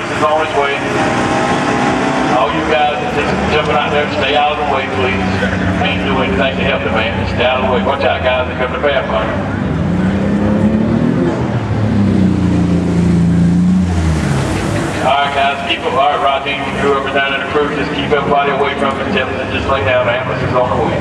ambulance is on its way. All you guys just jumping out there, stay out of the way, please. Can't do anything to help the man. Just stay out of the way. Watch out, guys. They're coming to Pathfinder. Alright guys, keep up. Alright, Rodney, whoever's down in the crew, just keep everybody away from it. Tell them to just lay down. The ambulance is on the way.